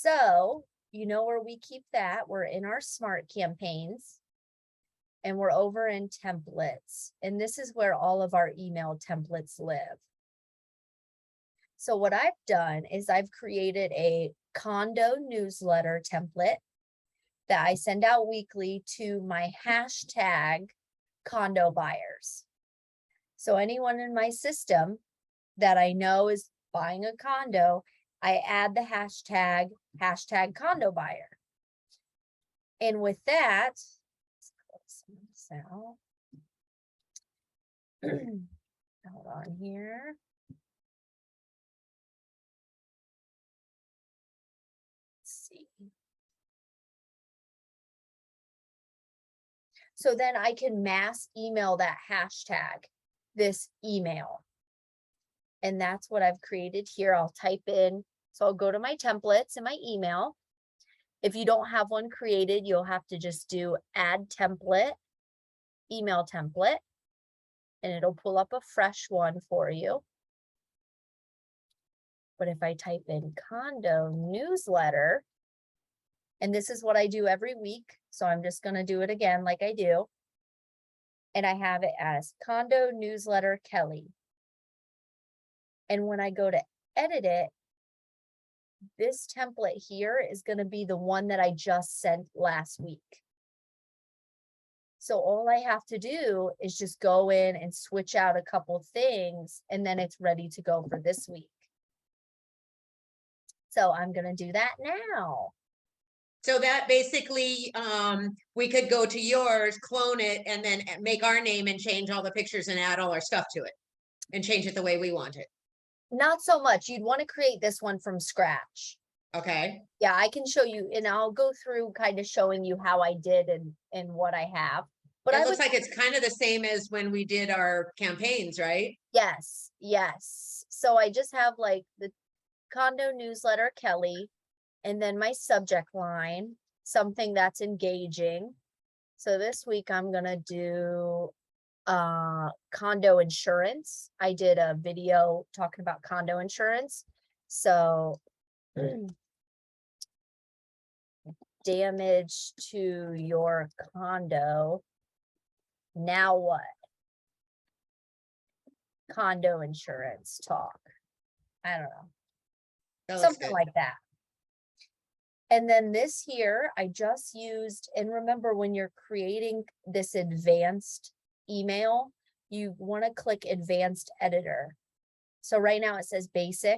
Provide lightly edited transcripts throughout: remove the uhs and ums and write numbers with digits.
So you know where we keep that? We're in our smart campaigns and we're over in templates. And this is where all of our email templates live. So what I've done is I've created a condo newsletter template that I send out weekly to my hashtag condo buyers. So anyone in my system that I know is buying a condo, I add the hashtag condo buyer. And with that, let's close this out. Hold on here. Let's see. So then I can mass email that hashtag, this email. And that's what I've created here. I'll type in, so I'll go to my templates in my email. If you don't have one created, you'll have to just do add template, email template, and it'll pull up a fresh one for you. But if I type in condo newsletter, and this is what I do every week, so I'm just going to do it again like I do. And I have it as condo newsletter Kelly. And when I go to edit it, this template here is going to be the one that I just sent last week. So all I have to do is just go in and switch out a couple things, and then it's ready to go for this week. So I'm going to do that now. So that basically, we could go to yours, clone it, and then make our name and change all the pictures and add all our stuff to it and change it the way we want it. Not so much. You'd want to create this one from scratch. Okay. Yeah, I can show you, and I'll go through kind of showing you how I did and what I have. But it looks like it's kind of the same as when we did our campaigns, right? Yes, yes. So I just have like the condo newsletter Kelly, and then my subject line, something that's engaging. So this week I'm gonna do condo insurance. I did a video talking about condo insurance. So damage to your condo. Now what? Condo insurance talk. I don't know. Something like that. And then this here, I just used, and remember when you're creating this advanced email, you want to click advanced editor. So right now it says basic,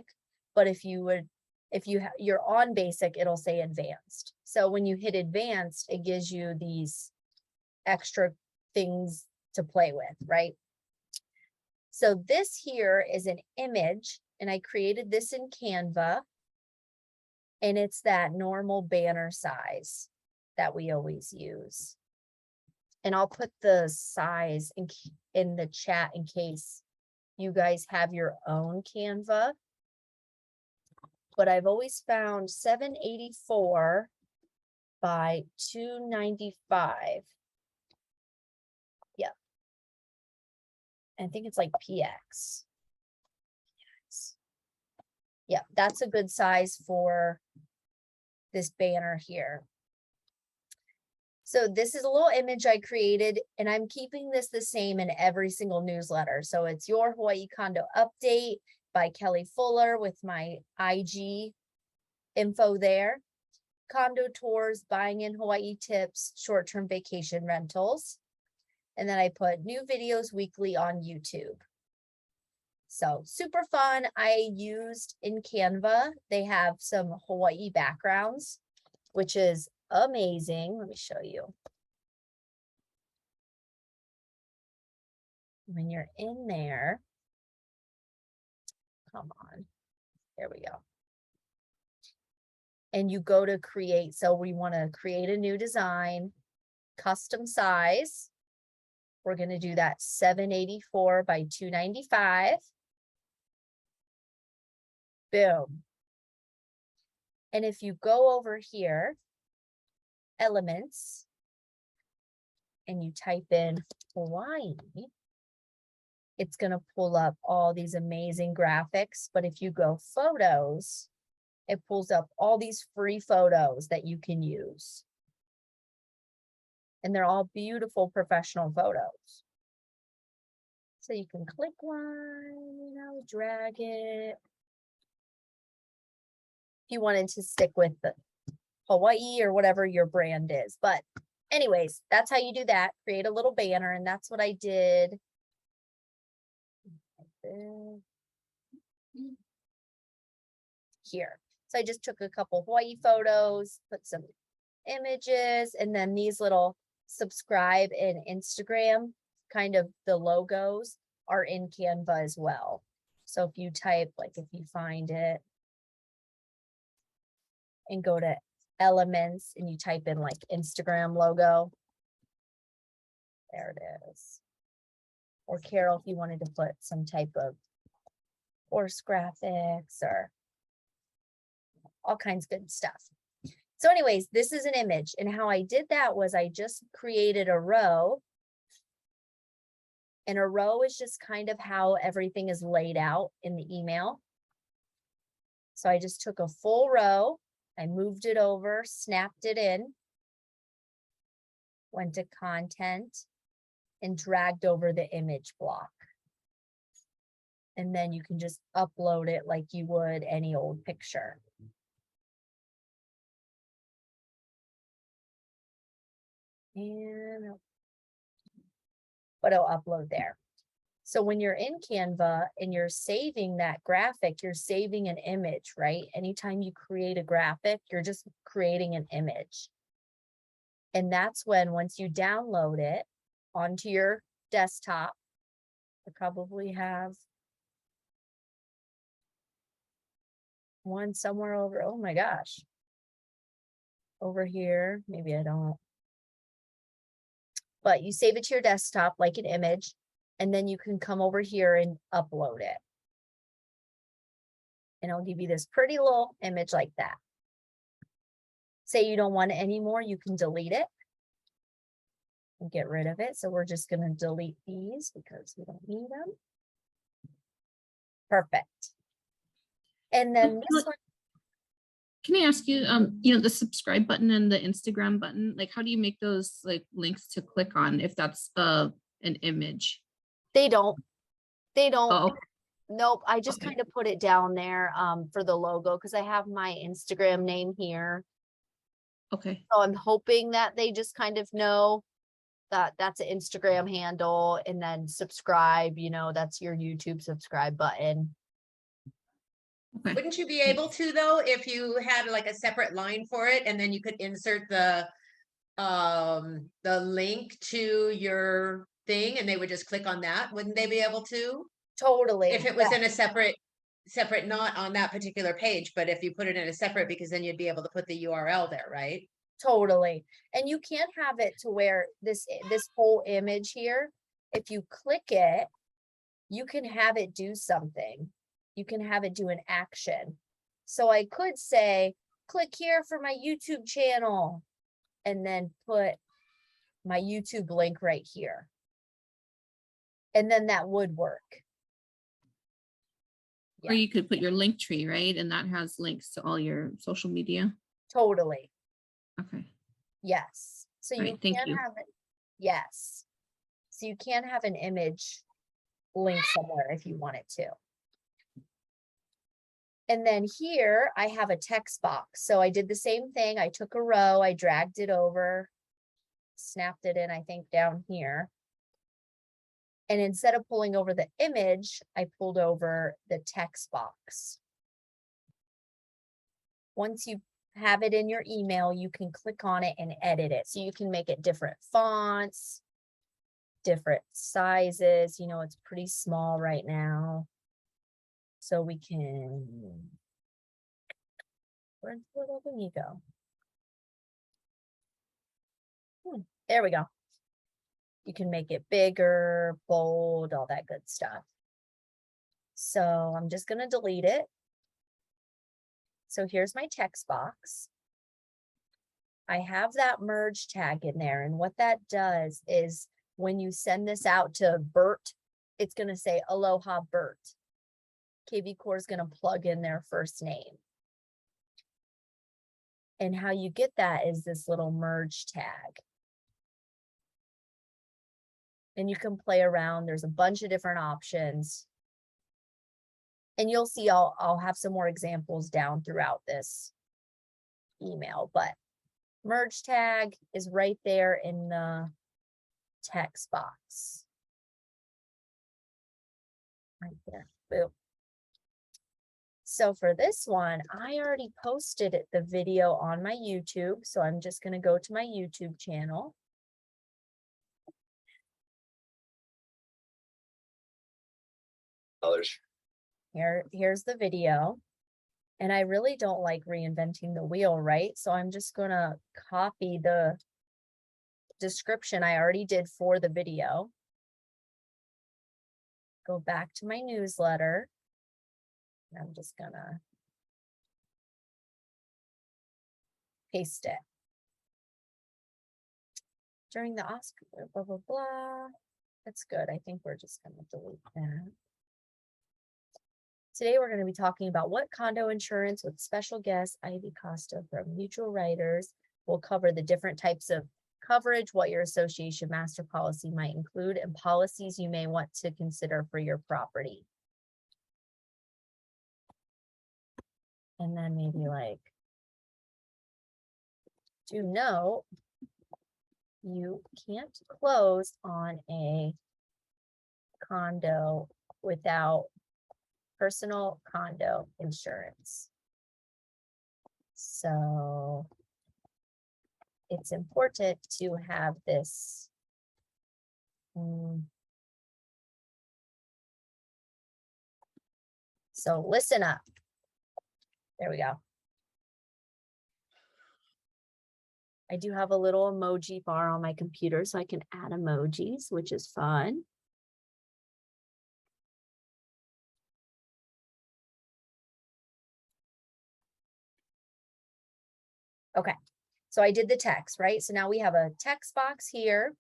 but if you're on basic, it'll say advanced. So when you hit advanced, it gives you these extra things to play with, right? So this here is an image, and I created this in Canva. And it's that normal banner size that we always use. And I'll put the size in the chat in case you guys have your own Canva. But I've always found 784 by 295. Yep. I think it's like PX. Yeah, that's a good size for this banner here. So this is a little image I created, and I'm keeping this the same in every single newsletter. So it's your Hawaii Condo Update by Kelly Fuller with my IG info there. Condo tours, buying in Hawaii tips, short-term vacation rentals. And then I put new videos weekly on YouTube. So super fun. I used in Canva, they have some Hawaii backgrounds, which is amazing. Let me show you. When you're in there, come on, there we go. And you go to create. So we want to create a new design, custom size. We're going to do that 784 by 295. Boom. And if you go over here, elements, and you type in Hawaii, it's going to pull up all these amazing graphics. But if you go photos it pulls up all these free photos that you can use. And they're all beautiful professional photos. So you can click one, drag it. If you wanted to stick with the Hawaii or whatever your brand is. But anyways, that's how you do that. Create a little banner, and that's what I did. Here. So I just took a couple Hawaii photos, put some images, and then these little subscribe in Instagram, kind of the logos are in Canva as well. So if you type, like if you find it and go to elements and you type in like Instagram logo, there it is. Or Carol, if you wanted to put some type of horse graphics or all kinds of good stuff. So anyways, this is an image, and how I did that was I just created a row, and a row is just kind of how everything is laid out in the email. So I just took a full row, I moved it over, snapped it in, went to content, and dragged over the image block. And then you can just upload it like you would any old picture. And but I'll upload there. So when you're in Canva and you're saving that graphic, you're saving an image, right? Anytime you create a graphic, you're just creating an image. And that's when, once you download it onto your desktop, I probably have one somewhere over, oh my gosh, over here, maybe I don't. But you save it to your desktop like an image, and then you can come over here and upload it. And I'll give you this pretty little image like that. Say you don't want it anymore, you can delete it and get rid of it. So we're just going to delete these because we don't need them. Perfect. And then this one. Can I ask you, the subscribe button and the Instagram button, like how do you make those like links to click on if that's an image? They don't. Oh, Nope. I just Okay. kind of put it down there for the logo because I have my Instagram name here. okay. So I'm hoping that they just kind of know that that's an Instagram handle, and then subscribe, that's your YouTube subscribe button. Okay. Wouldn't you be able to though, if you had like a separate line for it and then you could insert the link to your thing and they would just click on that? Wouldn't they be able to? Totally. If it was in a separate, not on that particular page, but if you put it in a separate, because then you'd be able to put the URL there, right? Totally. And you can have it to where this whole image here, if you click it, you can have it do something. You can have it do an action. So I could say, click here for my YouTube channel, and then put my YouTube link right here. And then that would work. Or you could put your link tree, right? And that has links to all your social media. Totally. Okay. Yes. So you Right, thank can you. have it. Yes. So you can have an image link somewhere if you want it to. And then here I have a text box. So I did the same thing. I took a row, I dragged it over, snapped it in, I think down here. And instead of pulling over the image, I pulled over the text box. Once you have it in your email, you can click on it and edit it. So you can make it different fonts, different sizes. It's pretty small right now. So we can, where'd the little thingy go? There we go. You can make it bigger, bold, all that good stuff. So I'm just going to delete it. So here's my text box. I have that merge tag in there. And what that does is when you send this out to Bert, it's going to say, Aloha Bert. kvCORE is going to plug in their first name. And how you get that is this little merge tag. And you can play around. There's a bunch of different options. And you'll see I'll have some more examples down throughout this email, but merge tag is right there in the text box. Right there, boom. So for this one, I already posted the video on my YouTube. So I'm just going to go to my YouTube channel. Here's the video. And I really don't like reinventing the wheel, right? So I'm just going to copy the description I already did for the video. Go back to my newsletter. And I'm just going to paste it. During the Oscar, blah, blah, blah. That's good. I think we're just going to delete that. Today, we're going to be talking about what condo insurance with special guest Ivy Costa from Mutual Writers. We'll cover the different types of coverage, what your association master policy might include, and policies you may want to consider for your property. And then maybe like, do note, you can't close on a condo without personal condo insurance. So it's important to have this. So listen up. There we go. I do have a little emoji bar on my computer, so I can add emojis, which is fun. Okay, so I did the text, right? So now we have a text box here.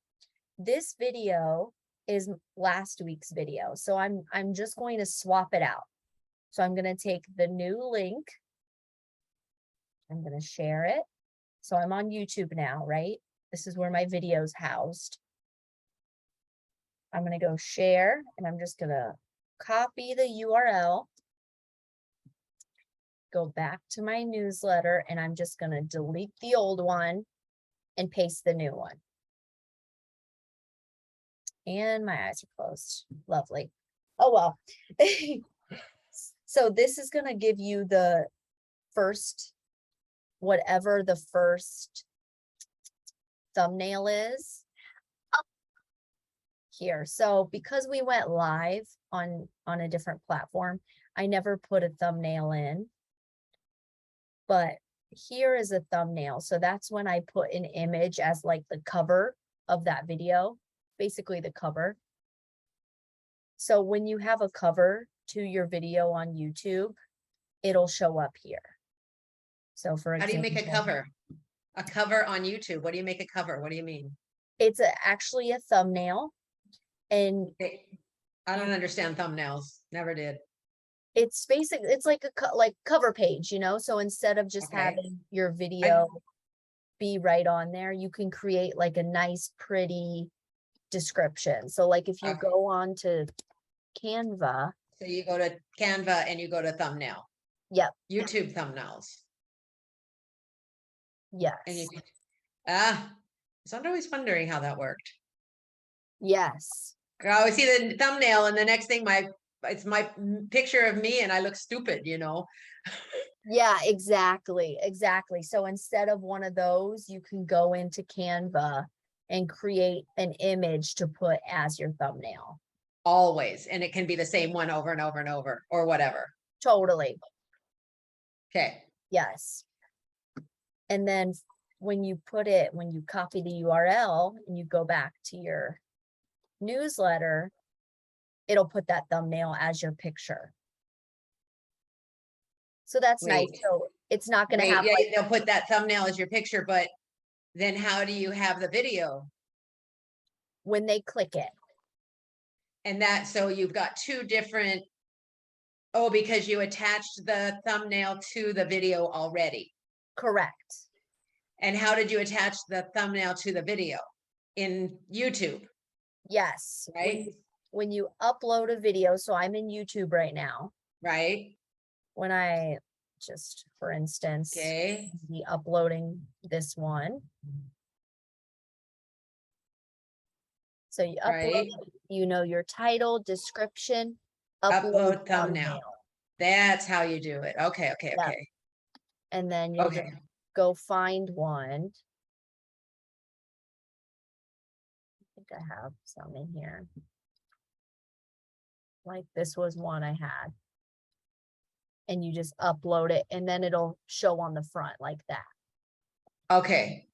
This video is last week's video. So I'm just going to swap it out. So I'm going to take the new link. I'm going to share it. So I'm on YouTube now, right? This is where my video's housed. I'm going to go share, and I'm just going to copy the URL. Go back to my newsletter, and I'm just going to delete the old one and paste the new one. And my eyes are closed. Lovely. Oh, well. So this is going to give you the first, whatever the first thumbnail is here. So because we went live on a different platform, I never put a thumbnail in. But here is a thumbnail. So that's when I put an image as like the cover of that video, basically the cover. So when you have a cover to your video on YouTube, it'll show up here. So for example, how do you make a cover? A cover on YouTube. What do you make a cover? What do you mean? It's actually a thumbnail. And I don't understand thumbnails. Never did. It's basically, it's like a cover page, you know? So instead of just having your video be right on there, you can create like a nice, pretty description. So like if you go on to Canva. So you go to Canva and you go to thumbnail. Yep. YouTube thumbnails. Yes. And you I was always wondering how that worked. Yes. I always see the thumbnail and the next thing it's my picture of me and I look stupid, you know? Yeah, exactly. Exactly. So instead of one of those, you can go into Canva and create an image to put as your thumbnail. Always. And it can be the same one over and over and over or whatever. Totally. Okay. Yes. And then when you copy the URL and you go back to your newsletter, it'll put that thumbnail as your picture. So that's nice. So it's not going to have like, they'll put that thumbnail as your picture, but then how do you have the video? When they click it. And so you've got two different, because you attached the thumbnail to the video already. Correct. And how did you attach the thumbnail to the video? In YouTube, Yes. right? When you upload a video, so I'm in YouTube right now. Right? When I just, for instance, Okay, be uploading this one. So you upload, right? you know, your title, description, Upload thumbnail. thumbnail. That's how you do it. Okay, okay, Yep. okay. And then you'll Okay, just go find one. I think I have some in here. Like this was one I had. And you just upload it and then it'll show on the front like that. okay.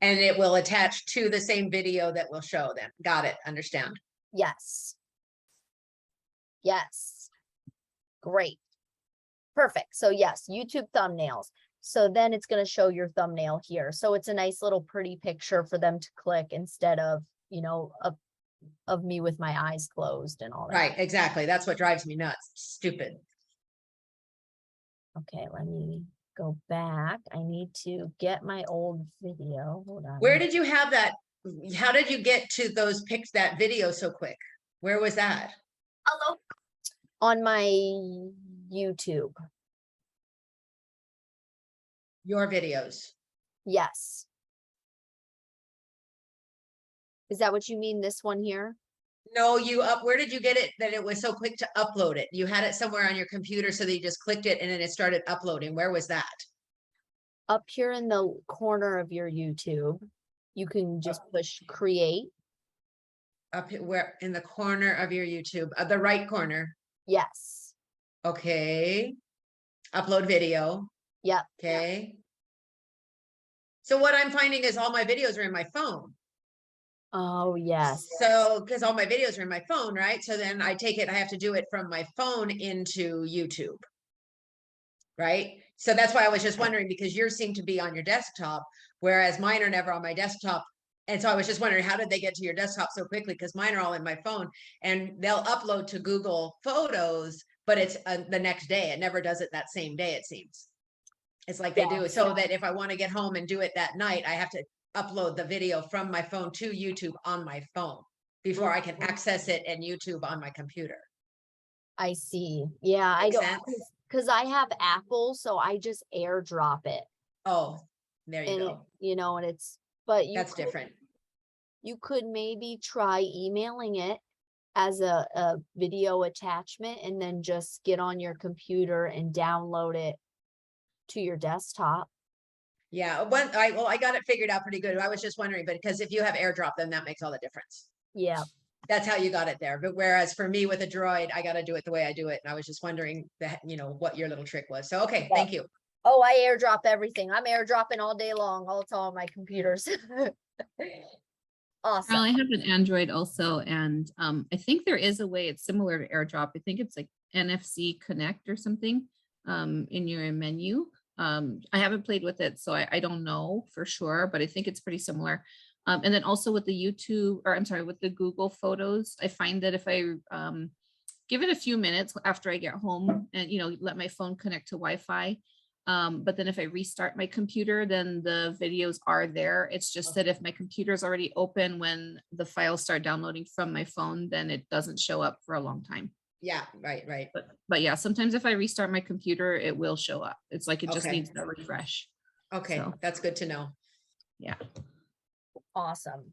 And it will attach to the same video that will show them. Got it, understand. Yes. Yes. Great. Perfect. So yes, YouTube thumbnails. So then it's going to show your thumbnail here. So it's a nice little pretty picture for them to click instead of, you know, of me with my eyes closed and all that. Right, exactly. That's what drives me nuts. Stupid. Okay, let me go back. I need to get my old video. Hold on. Where did you have that? How did you get to those pics, that video so quick? Where was that? Hello. On my YouTube. Your videos. Yes. Is that what you mean? This one here? No, where did you get it that it was so quick to upload it? You had it somewhere on your computer so that you just clicked it and then it started uploading. Where was that? Up here in the corner of your YouTube, you can just push create. Up where in the corner of your YouTube, the right corner. Yes. Okay. Upload video. Yep. Okay. So what I'm finding is all my videos are in my phone. Oh, yes. So, because all my videos are in my phone, right? So then I have to do it from my phone into YouTube. Right? So that's why I was just wondering, because yours seem to be on your desktop, whereas mine are never on my desktop. And so I was just wondering, how did they get to your desktop so quickly? Because mine are all in my phone and they'll upload to Google Photos, but it's the next day. It never does it that same day, it seems. It's like they do. So that if I want to get home and do it that night, I have to upload the video from my phone to YouTube on my phone before I can access it and YouTube on my computer. I see. Yeah, I Makes don't, sense? because I have Apple, so I just airdrop it. Oh, there you And it, go. you know, and it's, but That's different. you could maybe try emailing it as a video attachment and then just get on your computer and download it to your desktop. Yeah, I got it figured out pretty good. I was just wondering, but because if you have AirDrop, then that makes all the difference. Yeah. That's how you got it there. But whereas for me with a Droid, I got to do it the way I do it. And I was just wondering that, what your little trick was. So, okay, Yeah. thank you. Oh, I airdrop everything. I'm airdropping all day long. All it's all on my computers. Awesome. Well, I have an Android also, and I think there is a way it's similar to AirDrop. I think it's like NFC Connect or something in your menu. I haven't played with it, so I don't know for sure, but I think it's pretty similar. And then also with the YouTube, or I'm sorry, with the Google Photos, I find that if I give it a few minutes after I get home and, let my phone connect to Wi-Fi, but then if I restart my computer, then the videos are there. It's just that if my computer is already open when the files start downloading from my phone, then it doesn't show up for a long time. Yeah, right. But yeah, sometimes if I restart my computer, it will show up. It's like it just Okay. needs a refresh. Okay, So. that's good to know. Yeah. Awesome.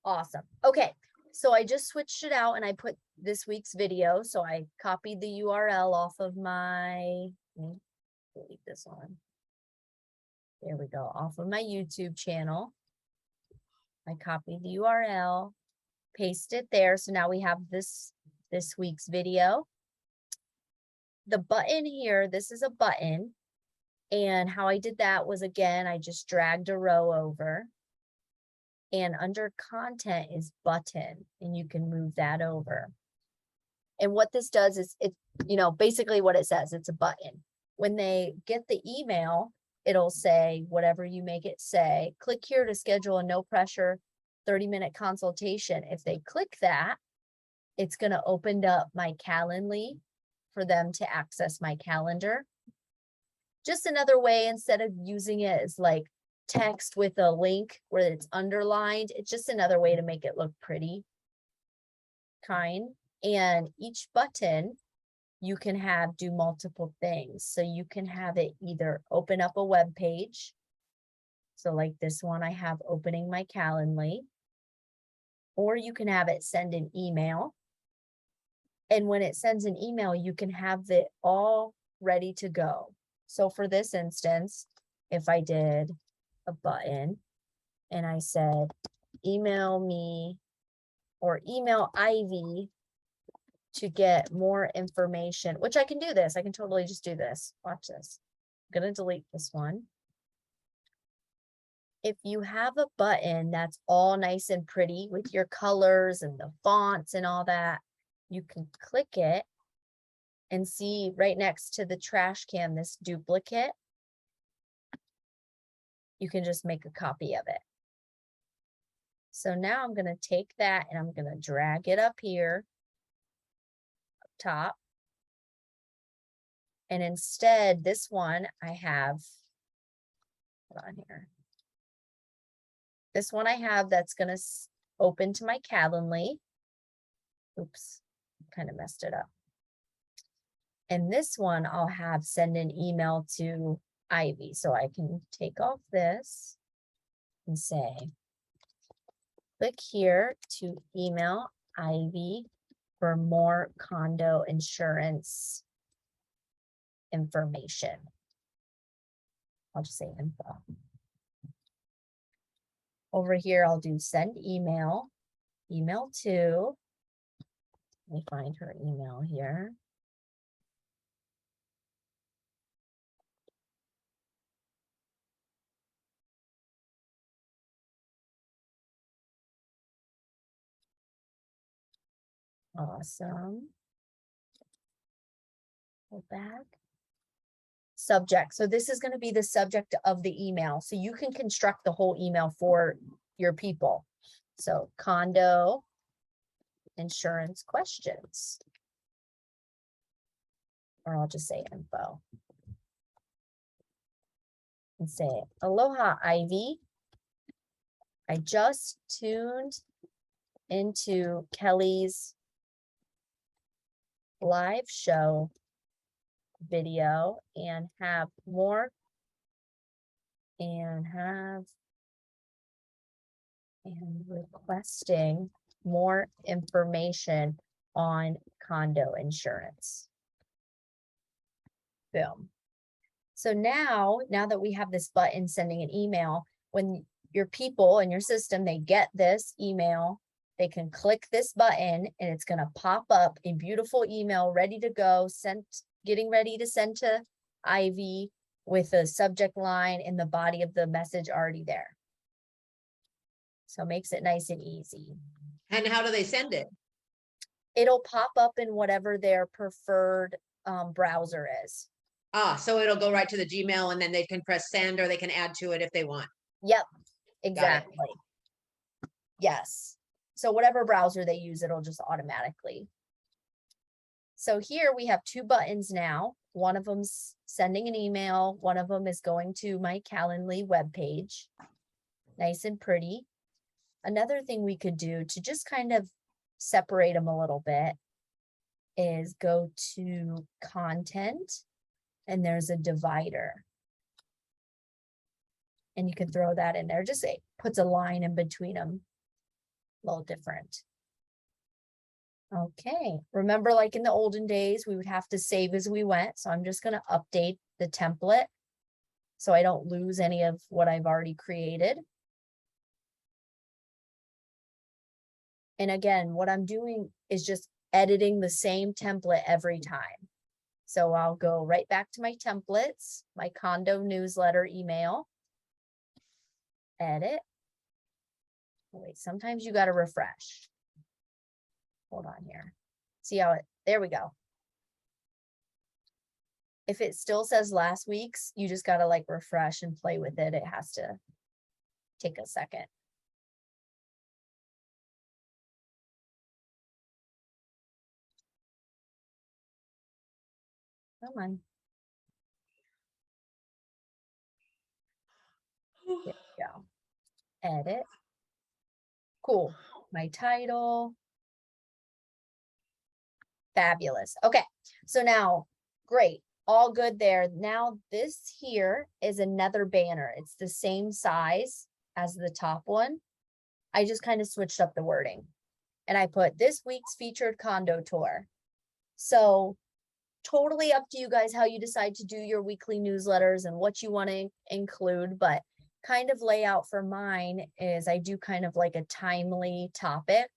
Awesome. Okay. So I just switched it out and I put this week's video. So I copied the URL off of my, delete this one. There we go. Off of my YouTube channel. I copied the URL, paste it there. So now we have this week's video. The button here, this is a button. And how I did that was, again, I just dragged a row over. And under content is button, and you can move that over. And what this does is it, basically what it says, it's a button. When they get the email, it'll say whatever you make it say. Click here to schedule a no pressure 30-minute consultation. If they click that, it's going to open up my Calendly for them to access my calendar. just another way, instead of using it as like text with a link where it's underlined, it's just another way to make it look pretty. And each button you can have do multiple things. So you can have it either open up a web page. So like this one I have opening my Calendly, or you can have it send an email. And when it sends an email, you can have it all ready to go. So for this instance, if I did a button and I said, email me or email Ivy to get more information, which I can do this. I can totally just do this. Watch this. I'm going to delete this one. If you have a button that's all nice and pretty with your colors and the fonts and all that, you can click it and see right next to the trash can, this duplicate. You can just make a copy of it. So now I'm going to take that and I'm going to drag it up here, up top. And instead, this one I have, hold on here. This one I have that's going to open to my Calendly. Oops, kind of messed it up. And this one I'll have send an email to Ivy. So I can take off this and say, click here to email Ivy for more condo insurance information. I'll just say info. Over here, I'll do send email, email to, let me find her email here. Awesome. Go back. Subject. So this is going to be the subject of the email. So you can construct the whole email for your people. So condo insurance questions. Or I'll just say info. And say, aloha, Ivy. I just tuned into Kelly's live show video and have more and requesting more information on condo insurance. Boom. So now that we have this button sending an email, when your people in your system, they get this email, they can click this button and it's going to pop up a beautiful email ready to go, getting ready to send to Ivy with a subject line and the body of the message already there. So it makes it nice and easy. And how do they send it? It'll pop up in whatever their preferred browser is. Ah, so it'll go right to the Gmail and then they can press send or they can add to it if they want. Yep, exactly. Yes. So whatever browser they use, it'll just automatically. So here we have two buttons now. One of them's sending an email. One of them is going to my Calendly webpage. Nice and pretty. Another thing we could do to just kind of separate them a little bit is go to content and there's a divider. And you can throw that in there. Just puts a line in between them. A little different. Okay, remember like in the olden days, we would have to save as we went. So I'm just going to update the template so I don't lose any of what I've already created. And again, what I'm doing is just editing the same template every time. So I'll go right back to my templates, my condo newsletter email, edit. Wait, sometimes you got to refresh. Hold on here. See how there we go. If it still says last week's, you just got to like refresh and play with it. It has to take a second. Come on. go. Edit. Cool. My title. Fabulous. Okay, so now, great, all good there. Now this here is another banner. It's the same size as the top one. I just kind of switched up the wording. And I put this week's featured condo tour. So totally up to you guys how you decide to do your weekly newsletters and what you want to include, but kind of layout for mine is I do kind of like a timely topic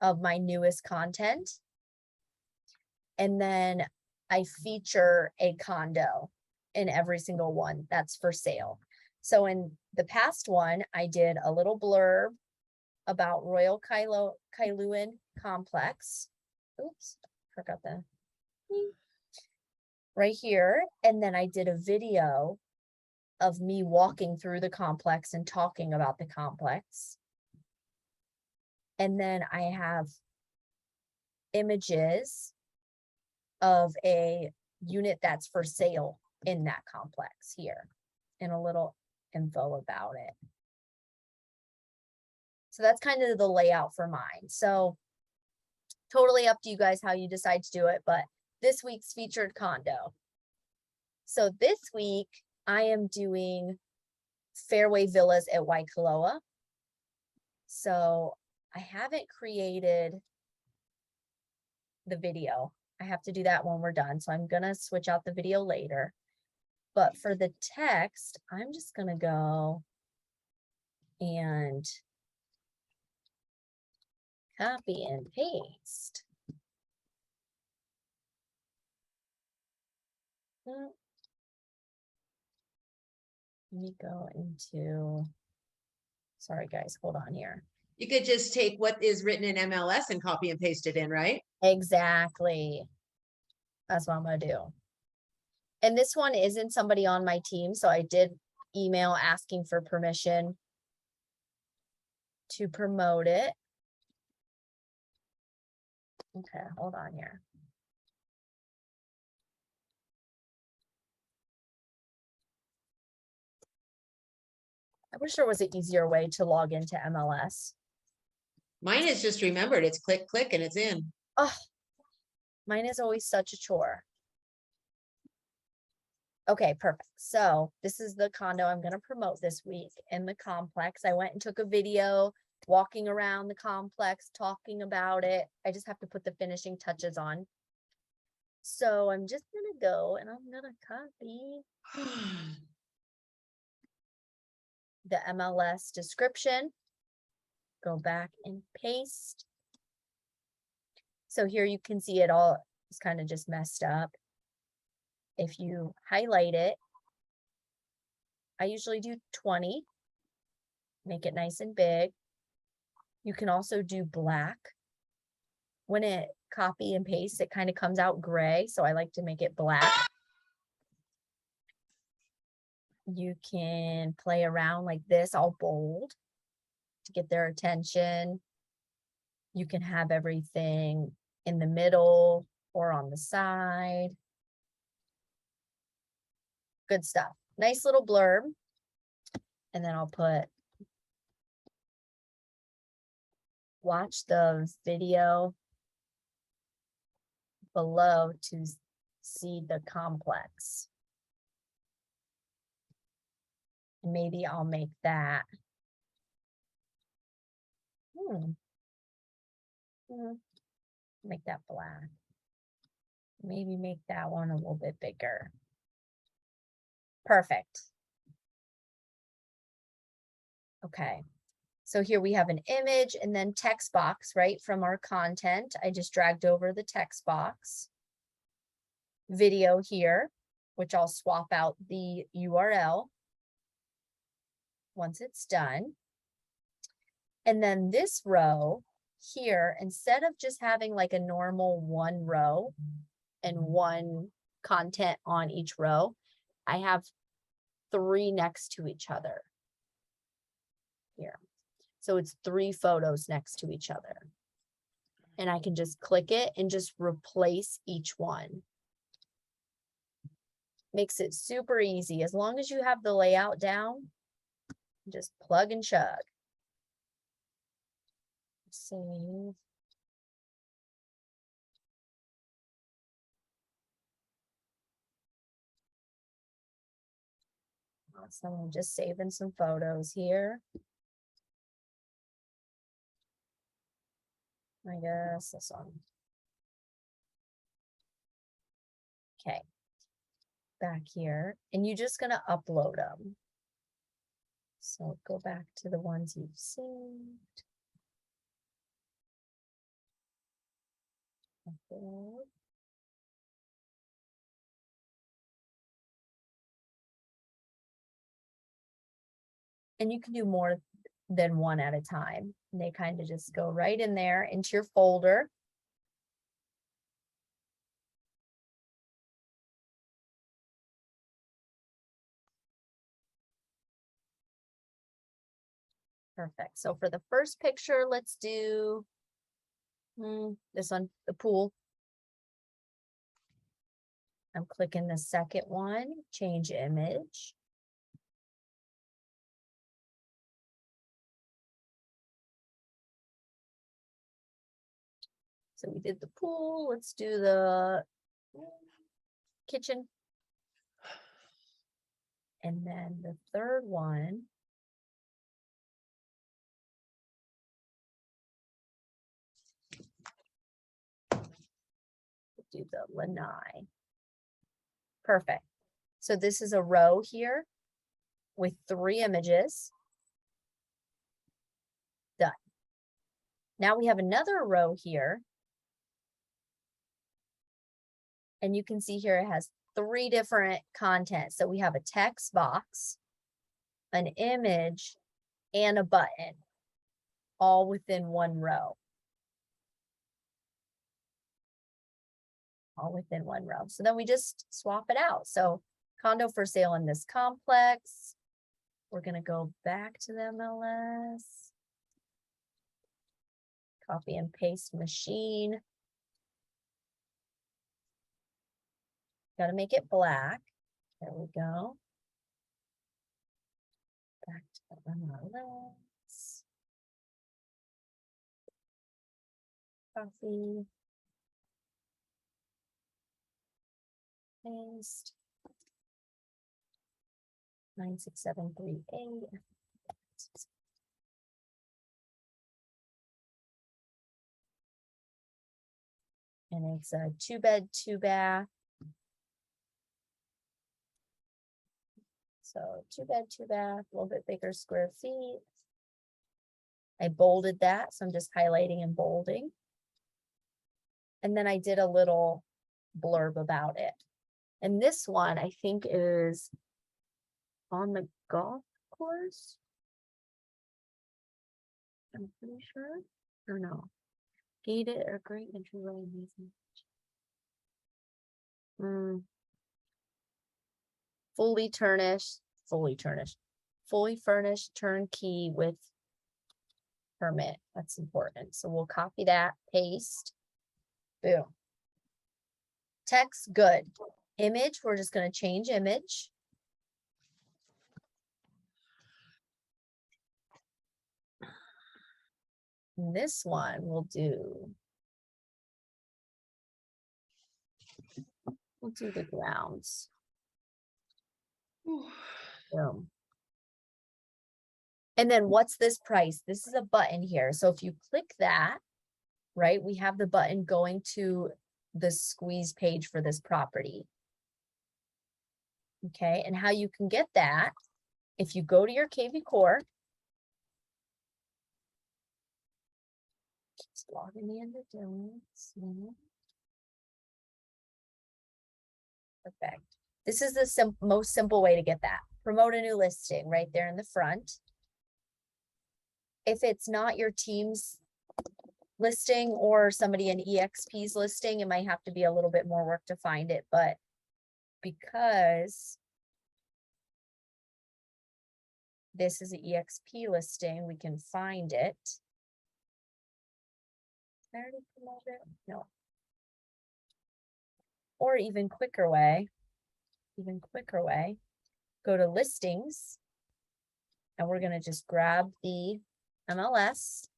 of my newest content. And then I feature a condo in every single one that's for sale. So in the past one, I did a little blurb about Royal Kailuan Complex. Oops, forgot that. Right here. And then I did a video of me walking through the complex and talking about the complex. And then I have images of a unit that's for sale in that complex here and a little info about it. So that's kind of the layout for mine. So totally up to you guys how you decide to do it, but this week's featured condo. So this week I am doing Fairway Villas at Waikoloa. So I haven't created the video. I have to do that when we're done. So I'm gonna switch out the video later. But for the text, I'm just gonna go and copy and paste. Let me go into, sorry guys, hold on here. You could just take what is written in MLS and copy and paste it in, right? Exactly. That's what I'm gonna do. And this one isn't somebody on my team, so I did email asking for permission to promote it. Okay, hold on here. I wish there was an easier way to log into MLS. Mine is just remembered. It's click, click, and it's in. Oh, mine is always such a chore. Okay, perfect. So this is the condo I'm going to promote this week in the complex. I went and took a video walking around the complex, talking about it. I just have to put the finishing touches on. So I'm just going to go and I'm going to copy the MLS description, go back and paste. So here you can see it all is kind of just messed up. If you highlight it, I usually do 20, make it nice and big. You can also do black. When it copy and paste, it kind of comes out gray, so I like to make it black. You can play around like this, all bold, to get their attention. You can have everything in the middle or on the side. Good stuff. Nice little blurb. And then I'll put, watch the video below to see the complex. Maybe I'll make that. Make that black. Maybe make that one a little bit bigger. Perfect. Okay. So here we have an image and then text box, right, from our content. I just dragged over the text box. Video here, which I'll swap out the URL once it's done. And then this row here, instead of just having like a normal one row and one content on each row, I have 3 next to each other here. So it's 3 photos next to each other. And I can just click it and just replace each one. Makes it super easy. As long as you have the layout down, Just plug and chug. Save. Awesome. I'm just saving some photos here. I guess this one. Okay. Back here, and you're just going to upload them. So go back to the ones you've saved. Upload. And you can do more than one at a time. And they kind of just go right in there into your folder. Perfect. So for the first picture, let's do this one, the pool. I'm clicking the second one, change image. So we did the pool. Let's do the kitchen. And then the third one. Do the lanai. Perfect. So this is a row here with 3 images. Done. Now we have another row here. And you can see here it has 3 different contents. So we have a text box, an image, and a button, all within one row. All within one row. So then we just swap it out. So condo for sale in this complex. We're going to go back to the MLS. Copy and paste machine. Got to make it black. There we go. Back to the MLS. Copy. Paste. 96738. And it's a 2-bed, 2-bath. So 2-bed, 2-bath, a little bit bigger square feet. I bolded that, so I'm just highlighting and bolding. And then I did a little blurb about it. And this one, I think, is on the golf course. I'm pretty sure, or no. Gated or great entryway amazing. Fully furnished turnkey with permit. That's important. So we'll copy that, paste, boom. Text, good. Image, we're just going to change image. And this one we'll do the grounds. Boom. And then what's this price? This is a button here. So if you click that, right, we have the button going to the squeeze page for this property. Okay, and how you can get that, if you go to your kvCORE, just logging me into doing. Perfect. This is the most simple way to get that. Promote a new listing right there in the front. If it's not your team's listing or somebody in EXP's listing, it might have to be a little bit more work to find it, but because this is an EXP listing, we can find it. Did I already promote it? No. Or even quicker way, go to listings, And we're gonna just grab the MLS,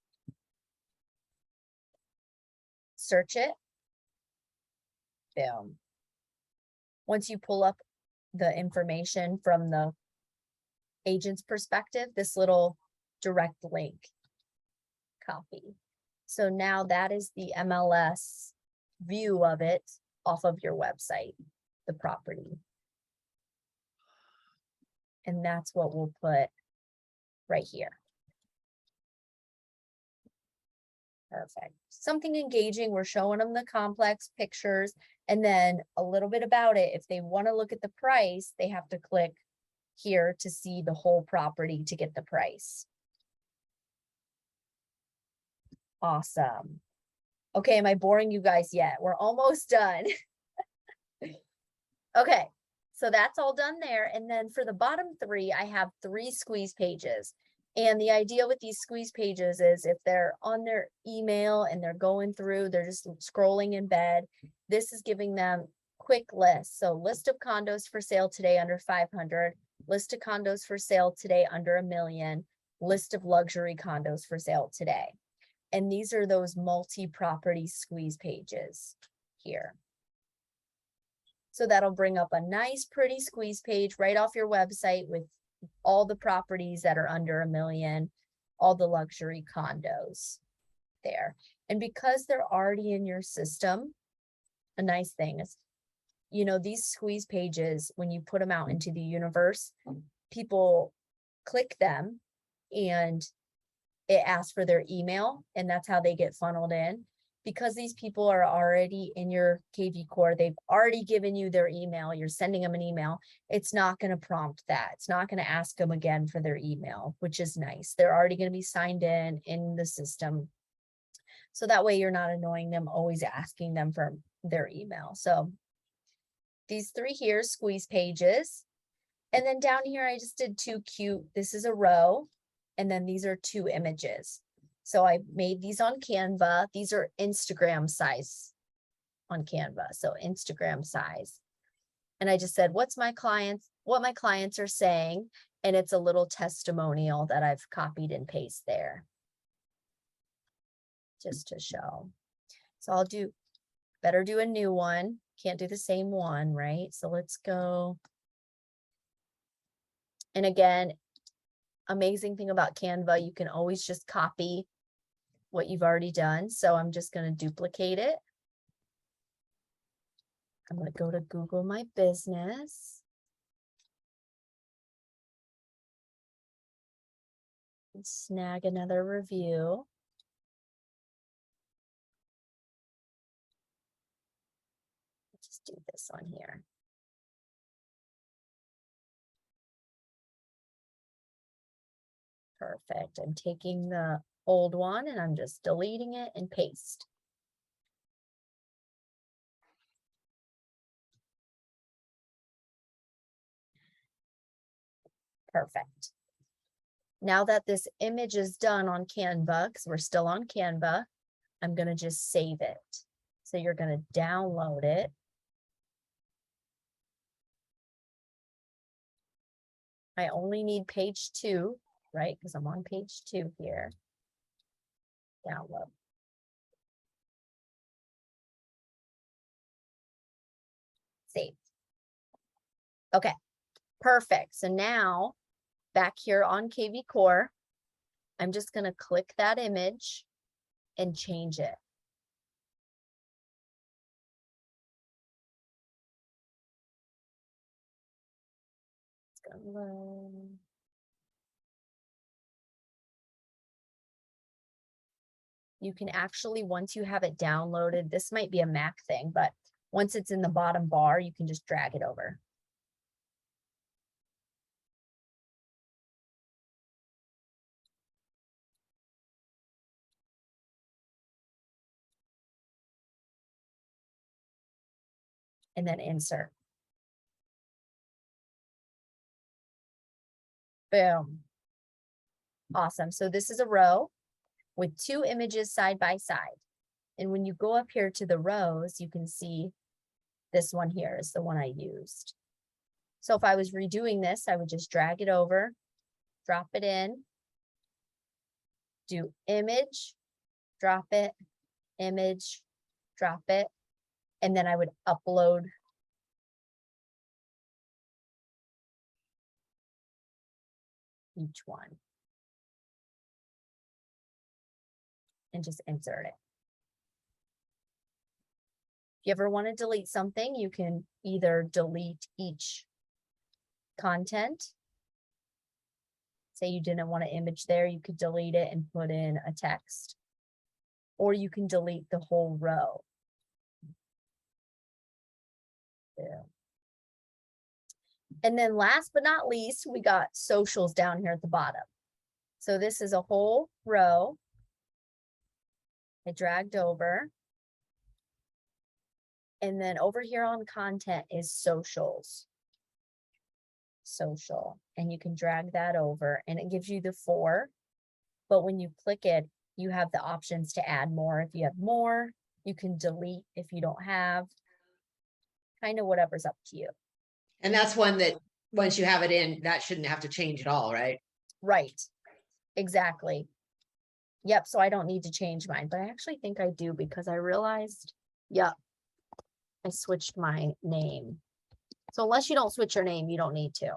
search it. Boom. Once you pull up the information from the agent's perspective, this little direct link, copy. So now that is the MLS view of it off of your website, the property. And that's what we'll put right here. Perfect. Something engaging. We're showing them the complex pictures and then a little bit about it. If they want to look at the price, they have to click here to see the whole property to get the price. Awesome. Okay, am I boring you guys yet? We're almost done. Okay, so that's all done there. And then for the bottom three, I have 3 squeeze pages. And the idea with these squeeze pages is if they're on their email and they're going through, they're just scrolling in bed, this is giving them quick lists. So list of condos for sale today under 500, list of condos for sale today under $1 million, list of luxury condos for sale today. And these are those multi-property squeeze pages here. So that'll bring up a nice, pretty squeeze page right off your website with all the properties that are under $1 million, all the luxury condos there. And because they're already in your system, a nice thing is, you know, these squeeze pages, when you put them out into the universe, people click them and it asks for their email, and that's how they get funneled in. Because these people are already in your kvCORE, they've already given you their email, you're sending them an email, it's not going to prompt that. It's not going to ask them again for their email, which is nice. They're already going to be signed in the system. So that way you're not annoying them, always asking them for their email. So these 3 here, squeeze pages. And then down here, I just did 2 cute, this is a row. And then these are 2 images. So I made these on Canva. These are Instagram size on Canva. So Instagram size. And I just said, what my clients are saying. And it's a little testimonial that I've copied and pasted there. Just to show. So I'll better do a new one. Can't do the same one, right? So let's go. And again, amazing thing about Canva, you can always just copy what you've already done. So I'm just going to duplicate it. I'm going to go to Google My Business. And snag another review. Let's just do this one here. Perfect. I'm taking the old one and I'm just deleting it and paste. Perfect. Now that this image is done on Canva, because we're still on Canva, I'm going to just save it. So you're going to download it. I only need page 2, right? Because I'm on page 2 here. Download. Save. Okay, perfect. So now back here on kvCORE, I'm just going to click that image and change it. It's going to load. You can actually, once you have it downloaded, this might be a Mac thing, but once it's in the bottom bar, you can just drag it over. And then insert. Boom. Awesome. So this is a row with 2 images side by side. And when you go up here to the rows, you can see this one here is the one I used. So if I was redoing this, I would just drag it over drop it in, do image, drop it, image, drop it, and then I would upload each one and just insert it. If you ever want to delete something, you can either delete each content. Say you didn't want an image there, you could delete it and put in a text. Or you can delete the whole row. Yeah. And then last but not least, we got socials down here at the bottom. So this is a whole row. I dragged over. And then over here on content is socials. Social. And you can drag that over and it gives you the 4. But when you click it, you have the options to add more. If you have more, you can delete if you don't have. Kind of whatever's up to you. And that's one that once you have it in, that shouldn't have to change at all, right? Right. Exactly. Yep. So I don't need to change mine, but I actually think I do because I realized, yep, I switched my name. So unless you don't switch your name, you don't need to.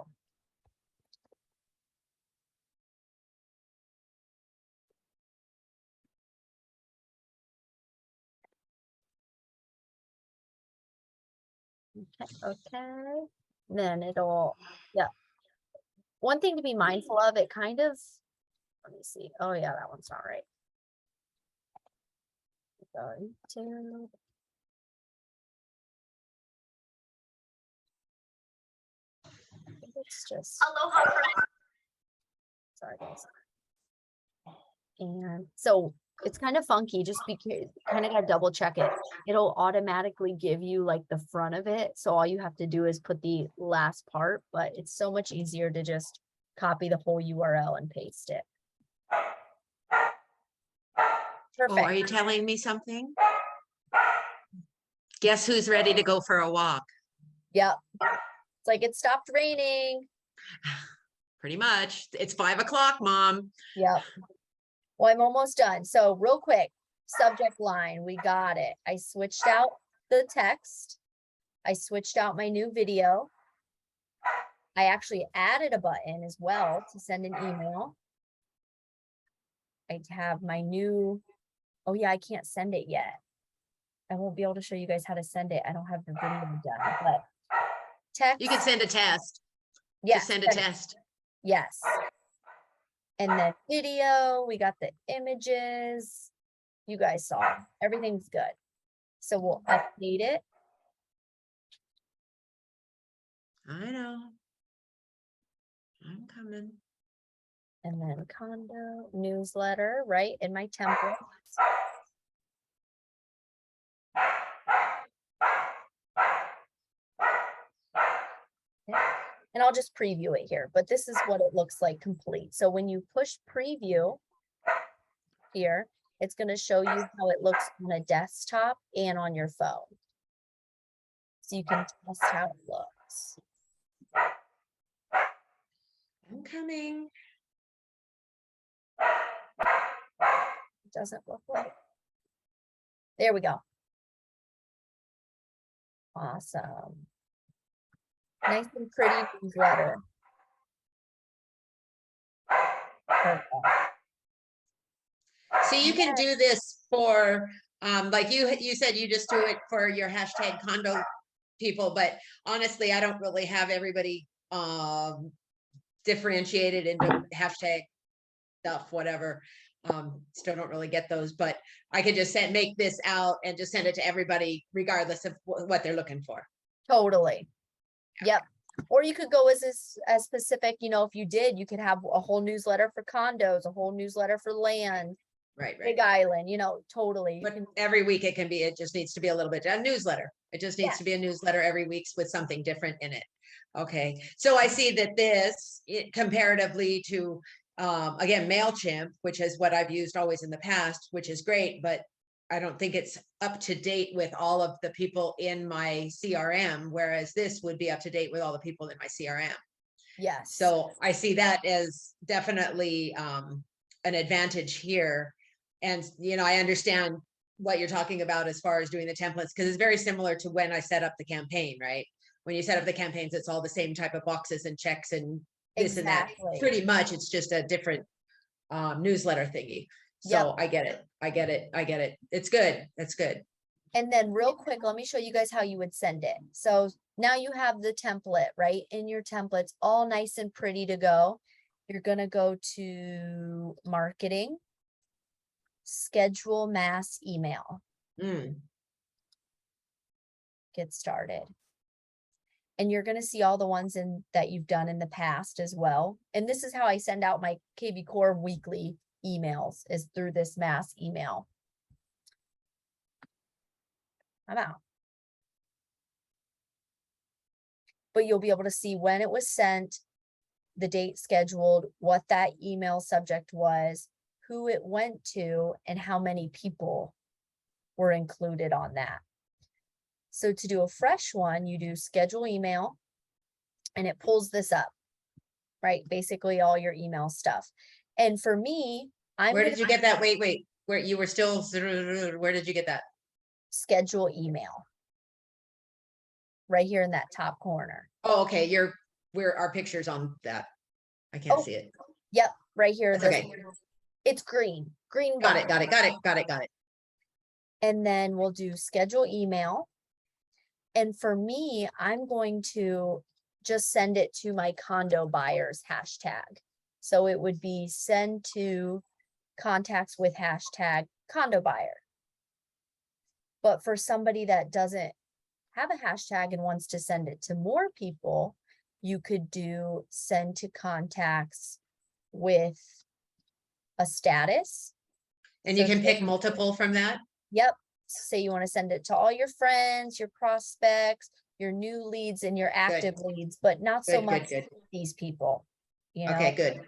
Okay. Then it'll, yeah. One thing to be mindful of, it kind of, let me see. Oh yeah, that one's not right. Going to. It's just. Aloha, friend. Sorry, guys. And so it's kind of funky just because kind of got to double check it. It'll automatically give you like the front of it. So all you have to do is put the last part, but it's so much easier to just copy the whole URL and paste it. Perfect. Oh, are you telling me something? Guess who's ready to go for a walk? Yep. It's like it stopped raining. Pretty much. It's 5 o'clock, Mom. Yep. Well, I'm almost done. So real quick, subject line, we got it. I switched out the text. I switched out my new video. I actually added a button as well to send an email. I have my new, oh yeah, I can't send it yet. I won't be able to show you guys how to send it. I don't have the video done, but text. You can send a test. Yes. Just send a test. Yes. And then video, we got the images. You guys saw it. Everything's good. So we'll update it. I know. I'm coming. And then Condo newsletter, right, in my template. Okay. And I'll just preview it here, but this is what it looks like complete. So when you push preview here, it's going to show you how it looks on a desktop and on your phone. So you can test how it looks. I'm coming. It doesn't look like. There we go. Awesome. Nice and pretty newsletter. Perfect. So you can do this for, like you said, you just do it for your hashtag condo people, but honestly, I don't really have everybody differentiated into hashtag stuff, whatever. Still don't really get those, but I could just make this out and just send it to everybody regardless of what they're looking for. Totally. Yep. Or you could go as specific, you know, if you did, you could have a whole newsletter for condos, a whole newsletter for land, Right. Big Island, you know, totally. But every week it can be, it just needs to be a little bit, a newsletter. It just needs to be a newsletter every week with something different in it. Okay. So I see that this, comparatively to, again, MailChimp, which is what I've used always in the past, which is great, but I don't think it's up to date with all of the people in my CRM, whereas this would be up to date with all the people in my CRM. Yes. So I see that as definitely an advantage here. And, you know, I understand what you're talking about as far as doing the templates, because it's very similar to when I set up the campaign, right? When you set up the campaigns, it's all the same type of boxes and checks and this and that. Exactly. Pretty much, it's just a different newsletter thingy. So I get it. I get it. I get it. It's good. That's good. And then real quick, let me show you guys how you would send it. So now you have the template, right? In your templates, all nice and pretty to go. You're gonna go to marketing, schedule mass email, Mm. get started. And you're gonna see all the ones that you've done in the past as well. And this is how I send out my kvCORE weekly emails, is through this mass email. I'm out. But you'll be able to see when it was sent, the date scheduled, what that email subject was, who it went to, and how many people were included on that. So to do a fresh one, you do schedule email and it pulls this up, right? Basically all your email stuff. And for me, Where did you get that? Wait, where you were still, where did you get that? Schedule email. Right here in that top corner. Oh, okay. Where our pictures on that? I can't see it. Yep, right here. That's okay. It's green. Green. Got it. And then we'll do schedule email. And for me, I'm going to just send it to my condo buyers hashtag. So it would be send to contacts with hashtag condo buyer. But for somebody that doesn't have a hashtag and wants to send it to more people, you could do send to contacts with a status. And you can pick multiple from that? Yep. Say you want to send it to all your friends, your prospects, your new leads, and your active leads, but not so much these people. You know? Okay, good.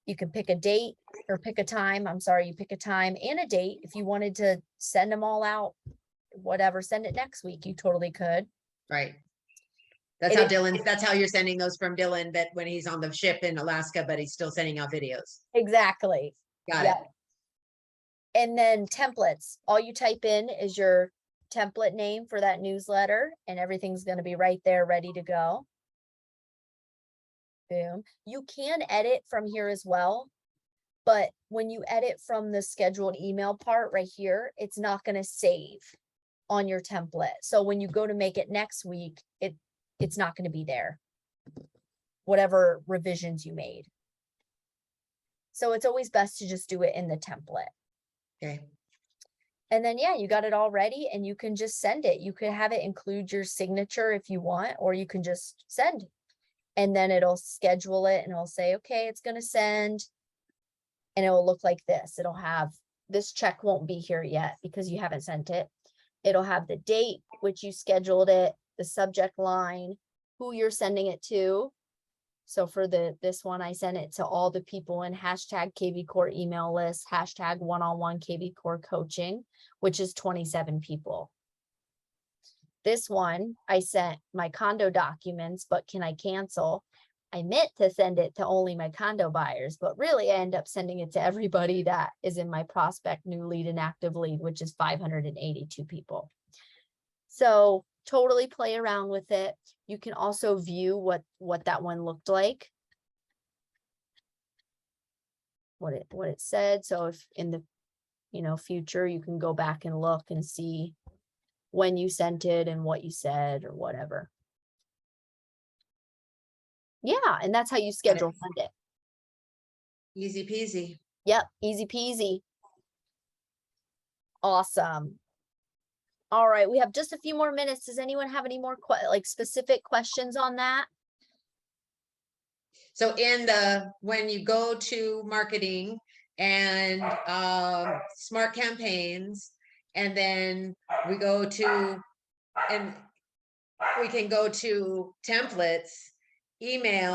You can pick a date or pick a time. I'm sorry, you pick a time and a date. If you wanted to send them all out, whatever, send it next week, you totally could. Right. That's how you're sending those from Dylan, that when he's on the ship in Alaska, but he's still sending out videos. Exactly. Got it. And then templates, all you type in is your template name for that newsletter and everything's going to be right there ready to go. Boom. You can edit from here as well, but when you edit from the scheduled email part right here, it's not going to save on your template. So when you go to make it next week, it's not going to be there, whatever revisions you made. So it's always best to just do it in the template. Okay. And then, yeah, you got it all ready and you can just send it. You could have it include your signature if you want, or you can just send. And then it'll schedule it and it'll say, okay, it's going to send. And it will look like this. It'll have, this check won't be here yet because you haven't sent it. It'll have the date, which you scheduled it, the subject line, who you're sending it to. So for this one, I sent it to all the people in hashtag kvCORE email list, hashtag one-on-one kvCORE coaching, which is 27 people. This one, I sent my condo documents, but can I cancel? I meant to send it to only my condo buyers, but really I end up sending it to everybody that is in my prospect new lead and active lead, which is 582 people. So totally play around with it. You can also view what that one looked like, what it said. So if in the future, you can go back and look and see when you sent it and what you said or whatever. Yeah, and that's how you schedule send it. Easy peasy. Yep, easy peasy. Awesome. All right, we have just a few more minutes. Does anyone have any more specific questions on that? So when you go to marketing and smart campaigns, and then we can go to templates, email,